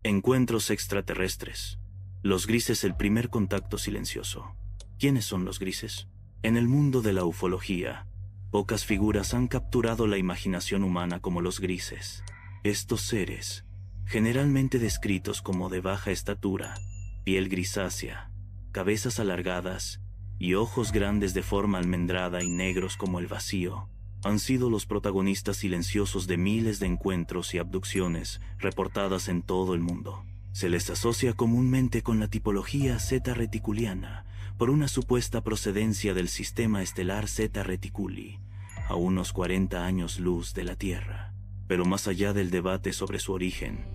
Encuentros extraterrestres. Los grises, el primer contacto silencioso. ¿Quiénes son los grises? En el mundo de la ufología, pocas figuras han capturado la imaginación humana como los grises. Estos seres, generalmente descritos como de baja estatura, piel grisácea, cabezas alargadas y ojos grandes de forma almendrada y negros como el vacío, han sido los protagonistas silenciosos de miles de encuentros y abducciones reportadas en todo el mundo. Se les asocia comúnmente con la tipología Zeta Reticuliana por una supuesta procedencia del sistema estelar Zeta Reticuli, a unos 40 años luz de la Tierra. Pero más allá del debate sobre su origen,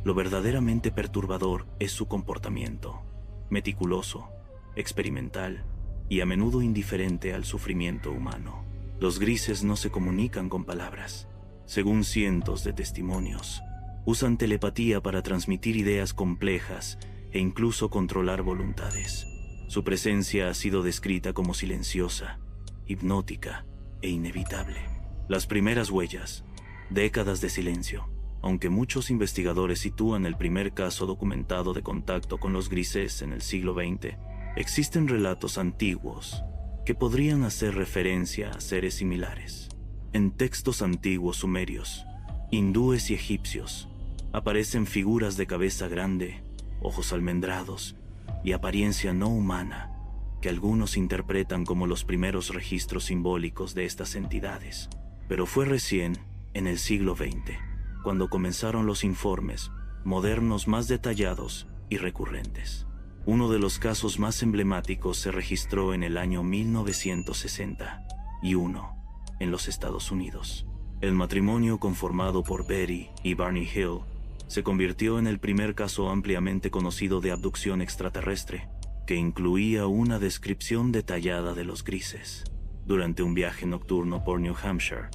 lo verdaderamente perturbador es su comportamiento, meticuloso, experimental y a menudo indiferente al sufrimiento humano. Los grises no se comunican con palabras. Según cientos de testimonios, usan telepatía para transmitir ideas complejas e incluso controlar voluntades. Su presencia ha sido descrita como silenciosa, hipnótica e inevitable. Las primeras huellas, décadas de silencio. Aunque muchos investigadores sitúan el primer caso documentado de contacto con los grises en el siglo XX, existen relatos antiguos que podrían hacer referencia a seres similares. En textos antiguos sumerios, hindúes y egipcios, aparecen figuras de cabeza grande, ojos almendrados y apariencia no humana, que algunos interpretan como los primeros registros simbólicos de estas entidades. Pero fue recién, en el siglo XX, cuando comenzaron los informes modernos más detallados y recurrentes. Uno de los casos más emblemáticos se registró en el año 1961, en los Estados Unidos. El matrimonio conformado por Betty y Barney Hill se convirtió en el primer caso ampliamente conocido de abducción extraterrestre, que incluía una descripción detallada de los grises. Durante un viaje nocturno por New Hampshire,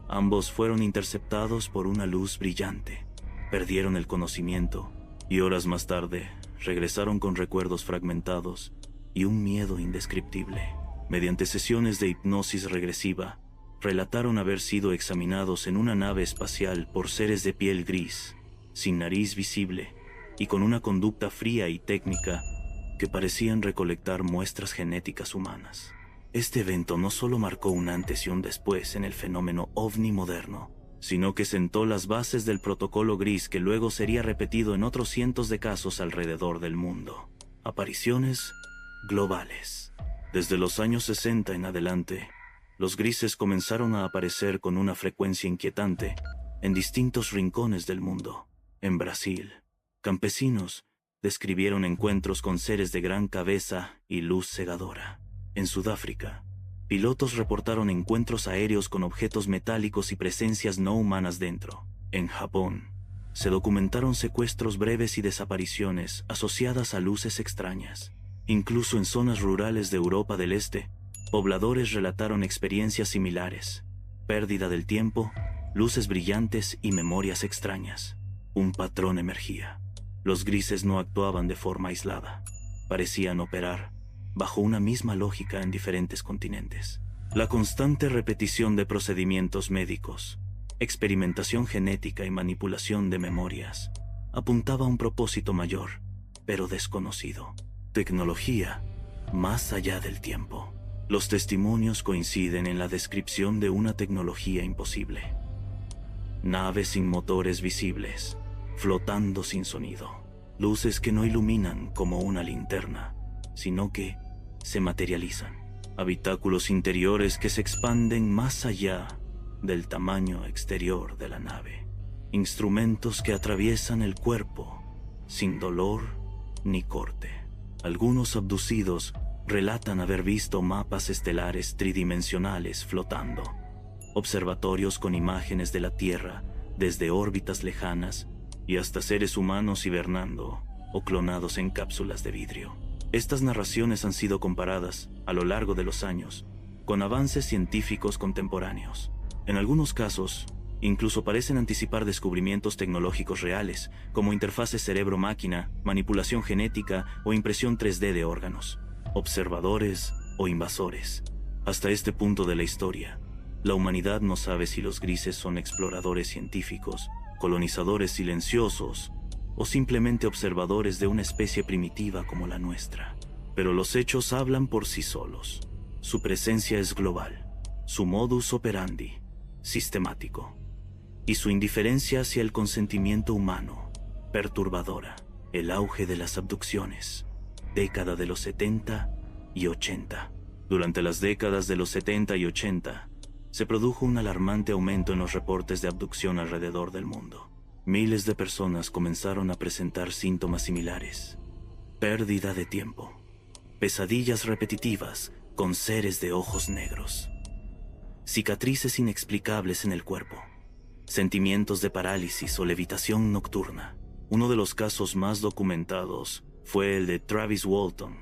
ambos fueron interceptados por una luz brillante, perdieron el conocimiento y horas más tarde regresaron con recuerdos fragmentados y un miedo indescriptible. Mediante sesiones de hipnosis regresiva, relataron haber sido examinados en una nave espacial por seres de piel gris, sin nariz visible y con una conducta fría y técnica que parecían recolectar muestras genéticas humanas. Este evento no solo marcó un antes y un después en el fenómeno ovni moderno, sino que sentó las bases del protocolo gris que luego sería repetido en otros cientos de casos alrededor del mundo. Apariciones globales. Desde los años 60 en adelante, los grises comenzaron a aparecer con una frecuencia inquietante en distintos rincones del mundo. En Brasil, campesinos describieron encuentros con seres de gran cabeza y luz cegadora. En Sudáfrica, pilotos reportaron encuentros aéreos con objetos metálicos y presencias no humanas dentro. En Japón, se documentaron secuestros breves y desapariciones asociadas a luces extrañas. Incluso en zonas rurales de Europa del Este, pobladores relataron experiencias similares: pérdida del tiempo, luces brillantes y memorias extrañas. Un patrón emergía. Los grises no actuaban de forma aislada. Parecían operar bajo una misma lógica en diferentes continentes. La constante repetición de procedimientos médicos, experimentación genética y manipulación de memorias apuntaba a un propósito mayor, pero desconocido: tecnología más allá del tiempo. Los testimonios coinciden en la descripción de una tecnología imposible. Naves sin motores visibles, flotando sin sonido. Luces que no iluminan como una linterna, sino que se materializan. Habitáculos interiores que se expanden más allá del tamaño exterior de la nave. Instrumentos que atraviesan el cuerpo sin dolor ni corte. Algunos abducidos relatan haber visto mapas estelares tridimensionales flotando, observatorios con imágenes de la Tierra desde órbitas lejanas y hasta seres humanos hibernando o clonados en cápsulas de vidrio. Estas narraciones han sido comparadas, a lo largo de los años, con avances científicos contemporáneos. En algunos casos, incluso parecen anticipar descubrimientos tecnológicos reales, como interfaces cerebro-máquina, manipulación genética o impresión 3D de órganos. Observadores o invasores. Hasta este punto de la historia, la humanidad no sabe si los grises son exploradores científicos, colonizadores silenciosos o simplemente observadores de una especie primitiva como la nuestra. Pero los hechos hablan por sí solos. Su presencia es global, su modus operandi, sistemático, y su indiferencia hacia el consentimiento humano, perturbadora. El auge de las abducciones, década de los 70 y 80. Durante las décadas de los 70 y 80, se produjo un alarmante aumento en los reportes de abducción alrededor del mundo. Miles de personas comenzaron a presentar síntomas similares: pérdida de tiempo, pesadillas repetitivas con seres de ojos negros, cicatrices inexplicables en el cuerpo, sentimientos de parálisis o levitación nocturna. Uno de los casos más documentados fue el de Travis Walton,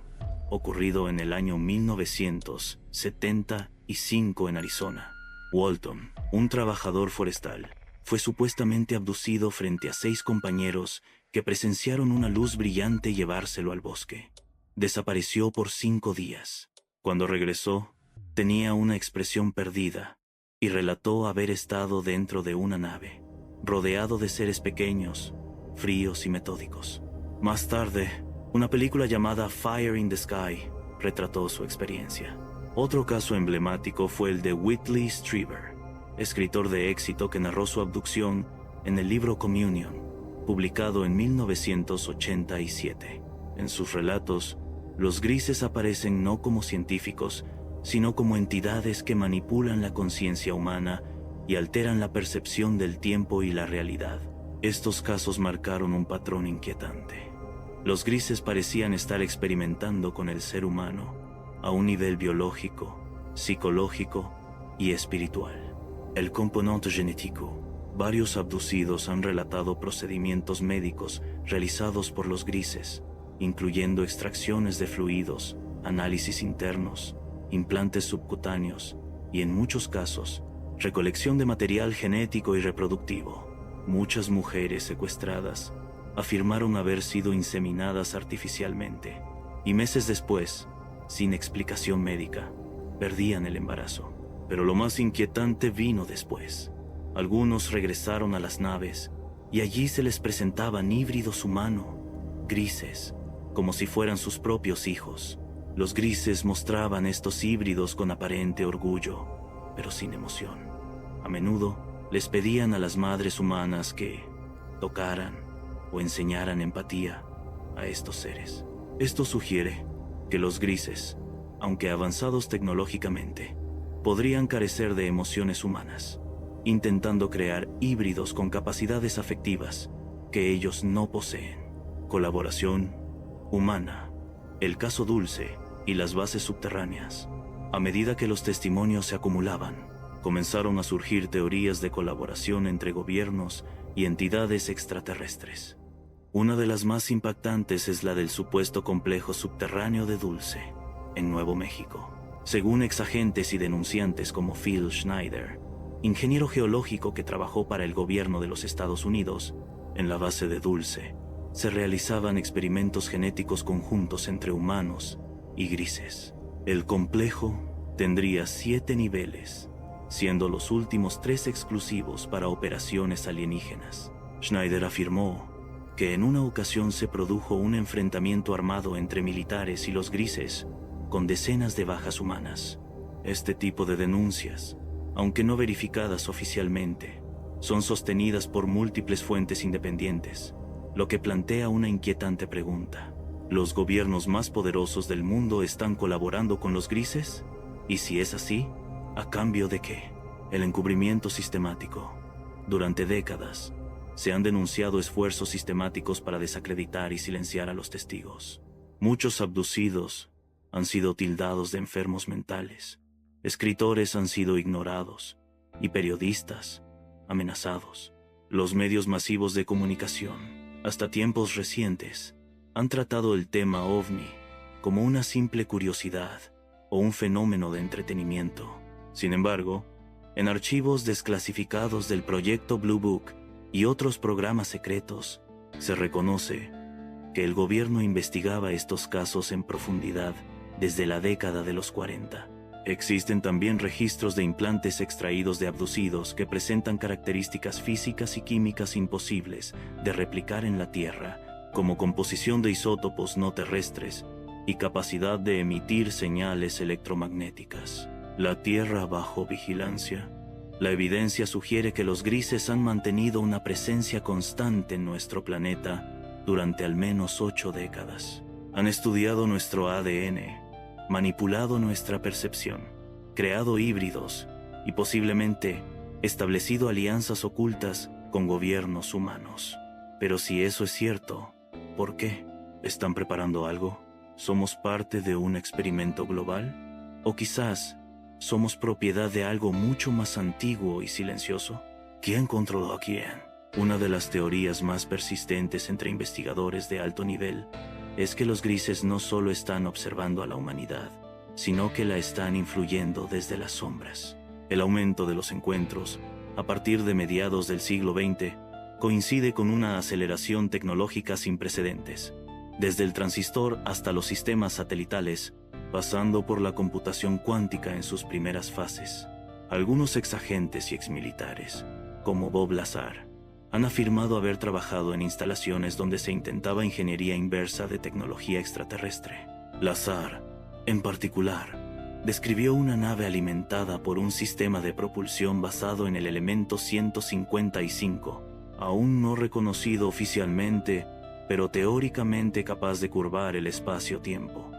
ocurrido en el año 1975 en Arizona. Walton, un trabajador forestal, fue supuestamente abducido frente a 6 compañeros que presenciaron una luz brillante llevárselo al bosque. Desapareció por 5 días. Cuando regresó, tenía una expresión perdida y relató haber estado dentro de una nave, rodeado de seres pequeños, fríos y metódicos. Más tarde, una película llamada Fire in the Sky retrató su experiencia. Otro caso emblemático fue el de Whitley Strieber, escritor de éxito que narró su abducción en el libro Communion, publicado en 1987. En sus relatos, los grises aparecen no como científicos, sino como entidades que manipulan la conciencia humana y alteran la percepción del tiempo y la realidad. Estos casos marcaron un patrón inquietante. Los grises parecían estar experimentando con el ser humano a un nivel biológico, psicológico y espiritual. El componente genético. Varios abducidos han relatado procedimientos médicos realizados por los grises, incluyendo extracciones de fluidos, análisis internos, implantes subcutáneos y, en muchos casos, recolección de material genético y reproductivo. Muchas mujeres secuestradas afirmaron haber sido inseminadas artificialmente y meses después, sin explicación médica, perdían el embarazo. Pero lo más inquietante vino después. Algunos regresaron a las naves y allí se les presentaban híbridos humanos, grises, como si fueran sus propios hijos. Los grises mostraban estos híbridos con aparente orgullo, pero sin emoción. A menudo les pedían a las madres humanas que tocaran o enseñaran empatía a estos seres. Esto sugiere que los grises, aunque avanzados tecnológicamente, podrían carecer de emociones humanas, intentando crear híbridos con capacidades afectivas que ellos no poseen. Colaboración humana, el caso Dulce y las bases subterráneas. A medida que los testimonios se acumulaban, comenzaron a surgir teorías de colaboración entre gobiernos y entidades extraterrestres. Una de las más impactantes es la del supuesto complejo subterráneo de Dulce, en Nuevo México. Según exagentes y denunciantes como Phil Schneider, ingeniero geológico que trabajó para el gobierno de los Estados Unidos, en la base de Dulce se realizaban experimentos genéticos conjuntos entre humanos y grises. El complejo tendría 7 niveles, siendo los últimos 3 exclusivos para operaciones alienígenas. Schneider afirmó que en una ocasión se produjo un enfrentamiento armado entre militares y los grises, con decenas de bajas humanas. Este tipo de denuncias, aunque no verificadas oficialmente, son sostenidas por múltiples fuentes independientes, lo que plantea una inquietante pregunta. ¿Los gobiernos más poderosos del mundo están colaborando con los grises? Y si es así, ¿a cambio de qué? El encubrimiento sistemático. Durante décadas, se han denunciado esfuerzos sistemáticos para desacreditar y silenciar a los testigos. Muchos abducidos han sido tildados de enfermos mentales, escritores han sido ignorados y periodistas amenazados. Los medios masivos de comunicación, hasta tiempos recientes, han tratado el tema OVNI como una simple curiosidad o un fenómeno de entretenimiento. Sin embargo, en archivos desclasificados del proyecto Blue Book y otros programas secretos, se reconoce que el gobierno investigaba estos casos en profundidad desde la década de los 40. Existen también registros de implantes extraídos de abducidos que presentan características físicas y químicas imposibles de replicar en la Tierra, como composición de isótopos no terrestres y capacidad de emitir señales electromagnéticas. La Tierra bajo vigilancia. La evidencia sugiere que los grises han mantenido una presencia constante en nuestro planeta durante al menos 8 décadas. Han estudiado nuestro ADN, manipulado nuestra percepción, creado híbridos y posiblemente establecido alianzas ocultas con gobiernos humanos. Pero si eso es cierto, ¿por qué? ¿Están preparando algo? ¿Somos parte de un experimento global? ¿O quizás somos propiedad de algo mucho más antiguo y silencioso? ¿Quién controló a quién? Una de las teorías más persistentes entre investigadores de alto nivel es que los grises no solo están observando a la humanidad, sino que la están influyendo desde las sombras. El aumento de los encuentros, a partir de mediados del siglo XX, coincide con una aceleración tecnológica sin precedentes, desde el transistor hasta los sistemas satelitales, pasando por la computación cuántica en sus primeras fases. Algunos exagentes y exmilitares, como Bob Lazar, han afirmado haber trabajado en instalaciones donde se intentaba ingeniería inversa de tecnología extraterrestre. Lazar, en particular, describió una nave alimentada por un sistema de propulsión basado en el elemento 155, aún no reconocido oficialmente, pero teóricamente capaz de curvar el espacio-tiempo.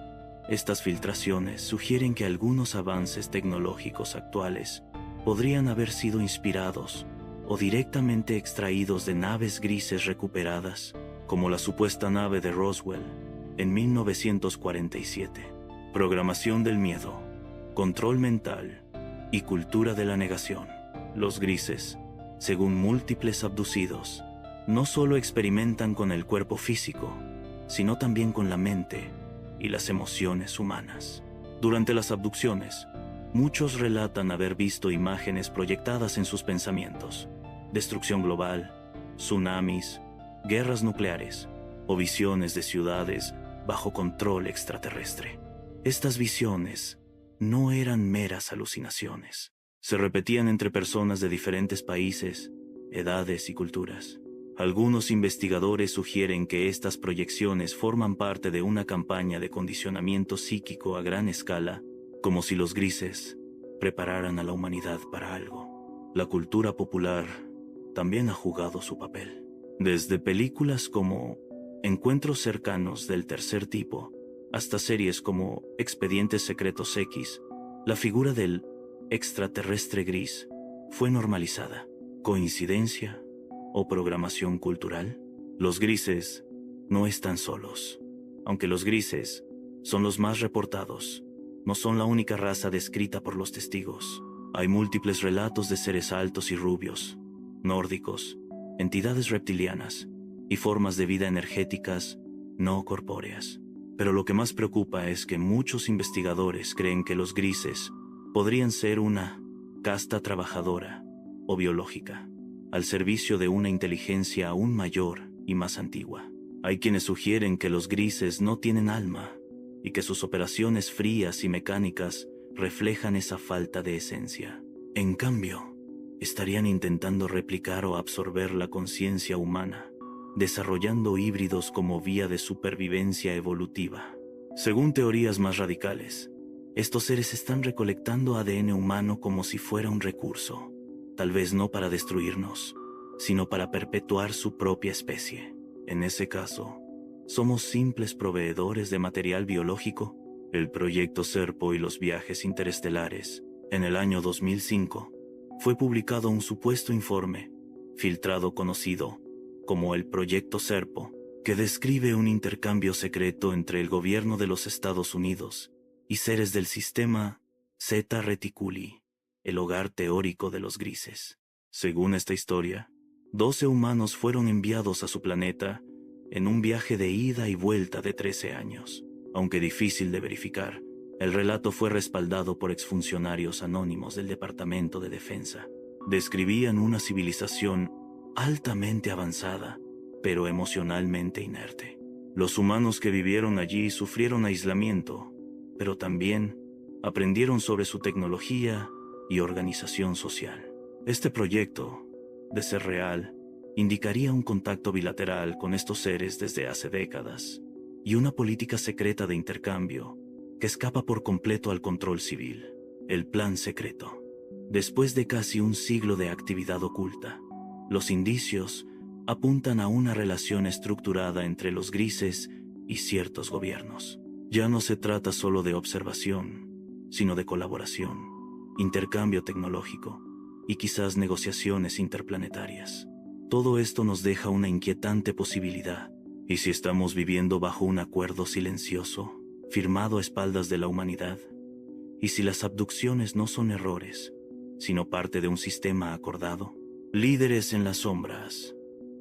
Estas filtraciones sugieren que algunos avances tecnológicos actuales podrían haber sido inspirados o directamente extraídos de naves grises recuperadas, como la supuesta nave de Roswell en 1947. Programación del miedo, control mental y cultura de la negación. Los grises, según múltiples abducidos, no solo experimentan con el cuerpo físico, sino también con la mente y las emociones humanas. Durante las abducciones, muchos relatan haber visto imágenes proyectadas en sus pensamientos: destrucción global, tsunamis, guerras nucleares o visiones de ciudades bajo control extraterrestre. Estas visiones no eran meras alucinaciones. Se repetían entre personas de diferentes países, edades y culturas. Algunos investigadores sugieren que estas proyecciones forman parte de una campaña de condicionamiento psíquico a gran escala, como si los grises prepararan a la humanidad para algo. La cultura popular también ha jugado su papel. Desde películas como Encuentros cercanos del tercer tipo, hasta series como Expedientes Secretos X, la figura del extraterrestre gris fue normalizada. ¿Coincidencia o programación cultural? Los grises no están solos. Aunque los grises son los más reportados, no son la única raza descrita por los testigos. Hay múltiples relatos de seres altos y rubios, nórdicos, entidades reptilianas y formas de vida energéticas no corpóreas. Pero lo que más preocupa es que muchos investigadores creen que los grises podrían ser una casta trabajadora o biológica, al servicio de una inteligencia aún mayor y más antigua. Hay quienes sugieren que los grises no tienen alma y que sus operaciones frías y mecánicas reflejan esa falta de esencia. En cambio, estarían intentando replicar o absorber la conciencia humana, desarrollando híbridos como vía de supervivencia evolutiva. Según teorías más radicales, estos seres están recolectando ADN humano como si fuera un recurso, tal vez no para destruirnos, sino para perpetuar su propia especie. En ese caso, ¿somos simples proveedores de material biológico? El proyecto Serpo y los viajes interestelares. En el año 2005, fue publicado un supuesto informe, filtrado conocido como el Proyecto Serpo, que describe un intercambio secreto entre el gobierno de los Estados Unidos y seres del sistema Zeta Reticuli, el hogar teórico de los grises. Según esta historia, 12 humanos fueron enviados a su planeta en un viaje de ida y vuelta de 13 años. Aunque difícil de verificar, el relato fue respaldado por exfuncionarios anónimos del Departamento de Defensa. Describían una civilización altamente avanzada, pero emocionalmente inerte. Los humanos que vivieron allí sufrieron aislamiento, pero también aprendieron sobre su tecnología y organización social. Este proyecto, de ser real, indicaría un contacto bilateral con estos seres desde hace décadas y una política secreta de intercambio que escapa por completo al control civil, el plan secreto. Después de casi un siglo de actividad oculta, los indicios apuntan a una relación estructurada entre los grises y ciertos gobiernos. Ya no se trata solo de observación, sino de colaboración, intercambio tecnológico y quizás negociaciones interplanetarias. Todo esto nos deja una inquietante posibilidad. ¿Y si estamos viviendo bajo un acuerdo silencioso, firmado a espaldas de la humanidad? ¿Y si las abducciones no son errores, sino parte de un sistema acordado? Líderes en las sombras,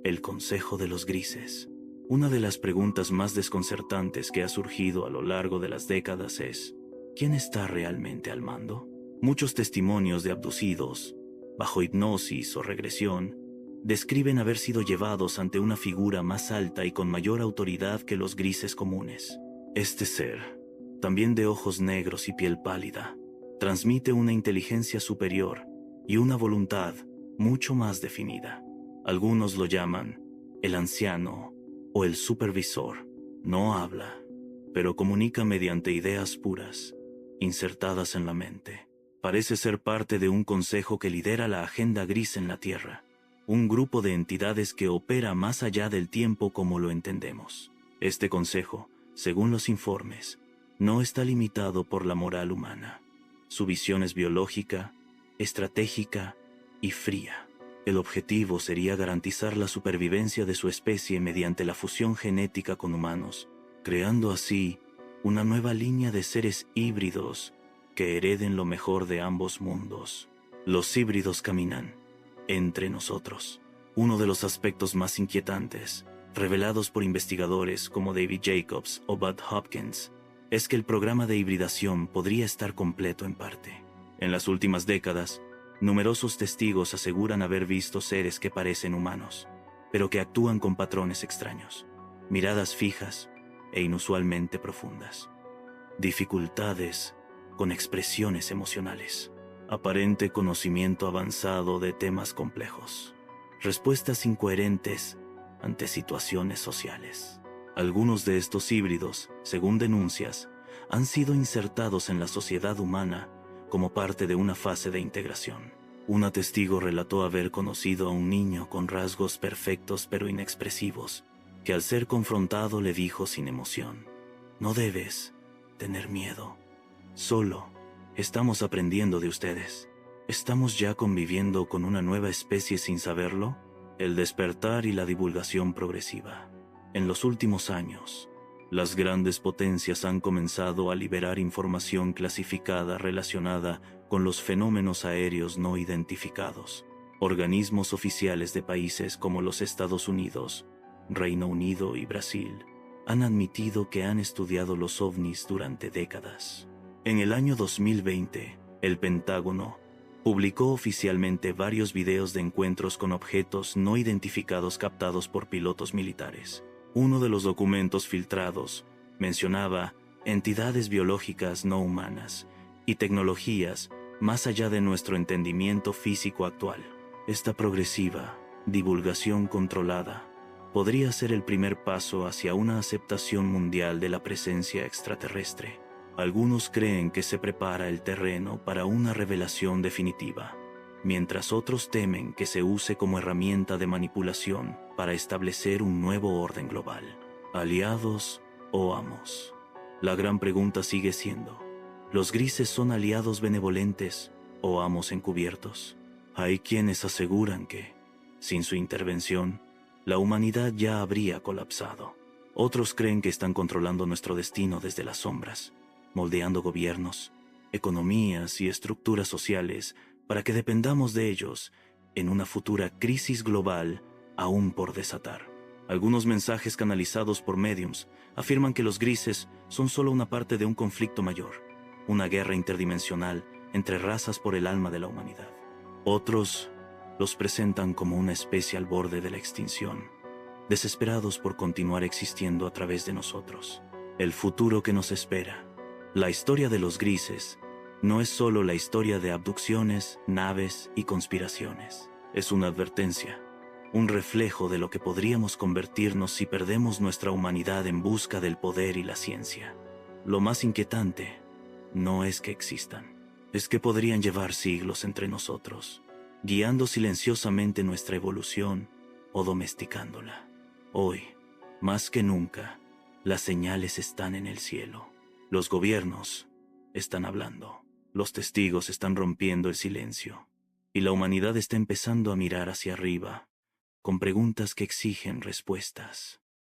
el Consejo de los Grises. Una de las preguntas más desconcertantes que ha surgido a lo largo de las décadas es: ¿quién está realmente al mando? Muchos testimonios de abducidos, bajo hipnosis o regresión, describen haber sido llevados ante una figura más alta y con mayor autoridad que los grises comunes. Este ser, también de ojos negros y piel pálida, transmite una inteligencia superior y una voluntad mucho más definida. Algunos lo llaman el anciano o el supervisor. No habla, pero comunica mediante ideas puras, insertadas en la mente. Parece ser parte de un consejo que lidera la agenda gris en la Tierra, un grupo de entidades que opera más allá del tiempo como lo entendemos. Este consejo, según los informes, no está limitado por la moral humana. Su visión es biológica, estratégica y fría. El objetivo sería garantizar la supervivencia de su especie mediante la fusión genética con humanos, creando así una nueva línea de seres híbridos que hereden lo mejor de ambos mundos. Los híbridos caminan entre nosotros. Uno de los aspectos más inquietantes, revelados por investigadores como David Jacobs o Bud Hopkins, es que el programa de hibridación podría estar completo en parte. En las últimas décadas, numerosos testigos aseguran haber visto seres que parecen humanos, pero que actúan con patrones extraños, miradas fijas e inusualmente profundas, dificultades con expresiones emocionales, aparente conocimiento avanzado de temas complejos, respuestas incoherentes ante situaciones sociales. Algunos de estos híbridos, según denuncias, han sido insertados en la sociedad humana como parte de una fase de integración. Una testigo relató haber conocido a un niño con rasgos perfectos pero inexpresivos, que al ser confrontado le dijo sin emoción: «No debes tener miedo. Solo estamos aprendiendo de ustedes. ¿Estamos ya conviviendo con una nueva especie sin saberlo?» El despertar y la divulgación progresiva. En los últimos años, las grandes potencias han comenzado a liberar información clasificada relacionada con los fenómenos aéreos no identificados. Organismos oficiales de países como los Estados Unidos, Reino Unido y Brasil han admitido que han estudiado los ovnis durante décadas. En el año 2020, el Pentágono publicó oficialmente varios videos de encuentros con objetos no identificados captados por pilotos militares. Uno de los documentos filtrados mencionaba entidades biológicas no humanas y tecnologías más allá de nuestro entendimiento físico actual. Esta progresiva divulgación controlada podría ser el primer paso hacia una aceptación mundial de la presencia extraterrestre. Algunos creen que se prepara el terreno para una revelación definitiva, mientras otros temen que se use como herramienta de manipulación para establecer un nuevo orden global. ¿Aliados o amos? La gran pregunta sigue siendo: ¿los grises son aliados benevolentes o amos encubiertos? Hay quienes aseguran que, sin su intervención, la humanidad ya habría colapsado. Otros creen que están controlando nuestro destino desde las sombras, moldeando gobiernos, economías y estructuras sociales para que dependamos de ellos en una futura crisis global aún por desatar. Algunos mensajes canalizados por mediums afirman que los grises son solo una parte de un conflicto mayor, una guerra interdimensional entre razas por el alma de la humanidad. Otros los presentan como una especie al borde de la extinción, desesperados por continuar existiendo a través de nosotros. El futuro que nos espera. La historia de los grises no es solo la historia de abducciones, naves y conspiraciones. Es una advertencia, un reflejo de lo que podríamos convertirnos si perdemos nuestra humanidad en busca del poder y la ciencia. Lo más inquietante no es que existan, es que podrían llevar siglos entre nosotros, guiando silenciosamente nuestra evolución o domesticándola. Hoy, más que nunca, las señales están en el cielo. Los gobiernos están hablando, los testigos están rompiendo el silencio, y la humanidad está empezando a mirar hacia arriba, con preguntas que exigen respuestas.